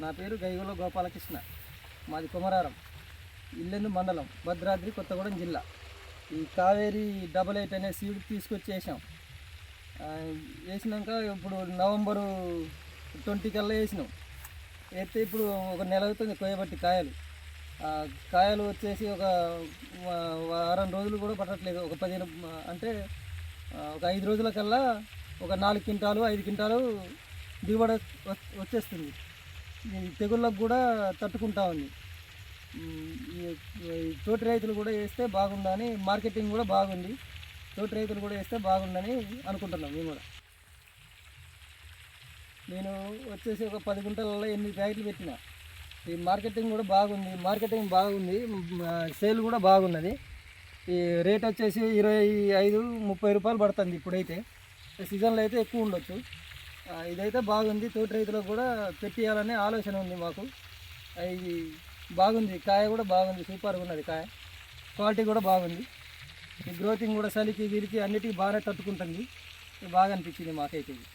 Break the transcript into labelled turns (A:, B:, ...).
A: నా పేరు గైగుల గోపాలకృష్ణ. మాది కొమరారం, ఇల్లెందు మండలం, భద్రాద్రి కొత్తగూడెం జిల్లా. ఈ కావేరి 88 అనే సీడ్ తీసుకొచ్చి వేసాం. వేసినాక ఇప్పుడు నవంబరు 20 కల్లా వేసినాం. వేస్తే ఇప్పుడు ఒక నెల అవుతుంది కోయబట్టి కాయలు వచ్చేసి ఒక వారం రోజులు కూడా పట్టట్లేదు. ఒక 15 అంటే ఒక 5 రోజుల కల్లా ఒక 4 క్వింటాలు 5 క్వింటాలు దిగుబడి వచ్చేస్తుంది. ఈ తెగుళ్ళకు కూడా తట్టుకుంటా ఉంది. ఈ తోటి రైతులు కూడా వేస్తే బాగుందని, మార్కెటింగ్ కూడా బాగుంది. తోటి రైతులు కూడా వేస్తే బాగుందని అనుకుంటున్నాం మేము కూడా. నేను వచ్చేసి ఒక 10 గుంటలలో 8 ప్యాకెట్లు పెట్టిన. ఈ మార్కెటింగ్ కూడా బాగుంది, సేల్ కూడా బాగున్నది. ఈ రేట్ వచ్చేసి 25-30 రూపాయలు పడుతుంది ఇప్పుడైతే. సీజన్లో అయితే ఎక్కువ ఉండొచ్చు. ఇదైతే బాగుంది. తోటి రైతులకు కూడా పెట్టియాలనే ఆలోచన ఉంది మాకు. ఇది బాగుంది, కాయ కూడా బాగుంది, సూపర్గా ఉన్నది కాయ. క్వాలిటీ కూడా బాగుంది. ఈ గ్రోతింగ్ కూడా చలికి వీరికి అన్నిటికీ బాగానే తట్టుకుంటుంది. బాగా అనిపించింది మాకైతే ఇది.